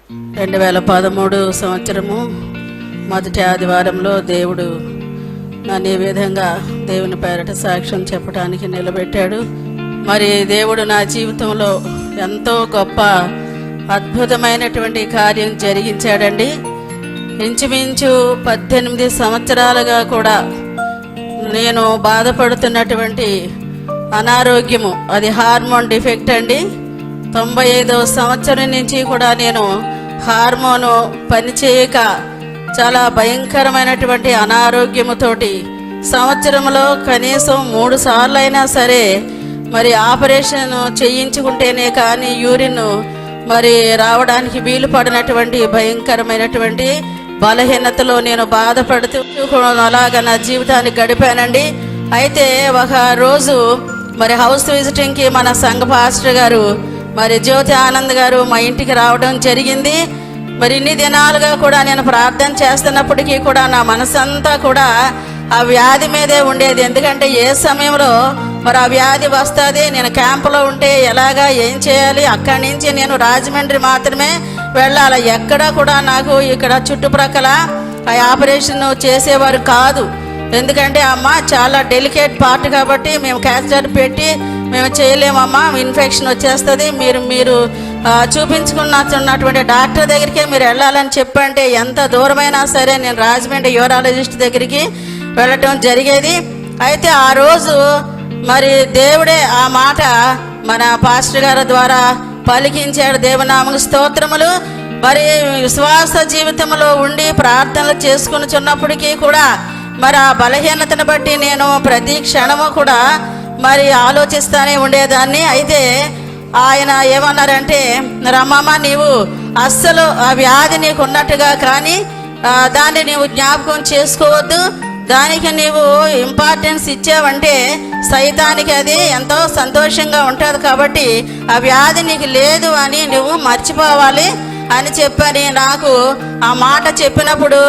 2013 సంవత్సరము మొదటి ఆదివారంలో దేవుడు నన్ను ఈ విధంగా దేవుని పేరట సాక్ష్యం చెప్పడానికి నిలబెట్టాడు. మరి దేవుడు నా జీవితంలో ఎంతో గొప్ప అద్భుతమైనటువంటి కార్యం జరిగించాడండి. ఇంచుమించు 18 సంవత్సరాలుగా కూడా నేను బాధపడుతున్నటువంటి అనారోగ్యము, అది హార్మోన్ డిఫెక్ట్ అండి. 95వ సంవత్సరం నుంచి కూడా నేను హార్మోను పనిచేయక చాలా భయంకరమైనటువంటి అనారోగ్యముతోటి సంవత్సరంలో కనీసం 3 సార్లు అయినా సరే మరి ఆపరేషన్ చేయించుకుంటేనే కానీ యూరిన్ మరి రావడానికి వీలు పడినటువంటి భయంకరమైనటువంటి బలహీనతలో నేను బాధపడుతూ అలాగా నా జీవితాన్ని గడిపానండి. అయితే ఒక రోజు మరి హౌస్ విజిటింగ్కి మన సంఘ పాస్టర్ గారు మరి జ్యోతి ఆనంద్ గారు మా ఇంటికి రావడం జరిగింది. మరి ఇన్ని దినాలుగా కూడా నేను ప్రార్థన చేస్తున్నప్పటికీ కూడా నా మనసంతా కూడా ఆ వ్యాధి మీదే ఉండేది. ఎందుకంటే ఏ సమయంలో మరి ఆ వ్యాధి వస్తుంది, నేను క్యాంపులో ఉంటే ఎలాగా ఏం చేయాలి, అక్కడి నుంచి నేను రాజమండ్రి మాత్రమే వెళ్ళాలి. ఎక్కడా కూడా నాకు ఇక్కడ చుట్టుప్రక్కల ఆ ఆపరేషన్ చేసేవారు కాదు. ఎందుకంటే అమ్మ చాలా డెలికేట్ పార్ట్ కాబట్టి మేము క్యాన్సర్ పెట్టి మేము చేయలేమమ్మా, ఇన్ఫెక్షన్ వచ్చేస్తుంది, మీరు చూపించుకున్నటువంటి డాక్టర్ దగ్గరికే మీరు వెళ్ళాలని చెప్పంటే ఎంత దూరమైనా సరే నేను రాజమండ్రి యూరాలజిస్ట్ దగ్గరికి వెళ్ళటం జరిగేది. అయితే ఆ రోజు మరి దేవుడే ఆ మాట మన పాస్టర్ గారి ద్వారా పలికించాడు. దేవనామకు స్తోత్రములు. మరి విశ్వాస జీవితంలో ఉండి ప్రార్థనలు చేసుకునిచున్నప్పటికీ కూడా మరి ఆ బలహీనతను బట్టి నేను ప్రతి క్షణము కూడా మరి ఆలోచిస్తూనే ఉండేదాన్ని. అయితే ఆయన ఏమన్నారంటే, రమ్మమ్మ నీవు అస్సలు ఆ వ్యాధి నీకు ఉన్నట్టుగా కానీ దాన్ని నీవు జ్ఞాపకం చేసుకోవద్దు, దానికి నీవు ఇంపార్టెన్స్ ఇచ్చావంటే సైతానికి అది ఎంతో సంతోషంగా ఉంటుంది, కాబట్టి ఆ వ్యాధి నీకు లేదు అని నువ్వు మర్చిపోవాలి అని చెప్పని నాకు ఆ మాట చెప్పినప్పుడు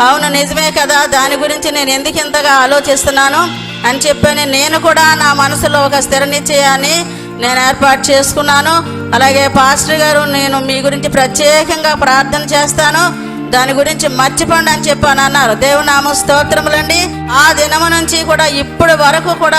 అవును నిజమే కదా, దాని గురించి నేను ఎందుకు ఇంతగా ఆలోచిస్తున్నాను అని చెప్పని నేను కూడా నా మనసులో ఒక స్థిర నిశ్చయాన్ని నేను ఏర్పాటు చేసుకున్నాను. అలాగే పాస్టర్ గారు నేను మీ గురించి ప్రత్యేకంగా ప్రార్థన చేస్తాను, దాని గురించి మర్చిపోండి అని చెప్పాను అన్నారు. దేవునామ స్తోత్రములండి. ఆ దినము నుంచి కూడా ఇప్పటి వరకు కూడా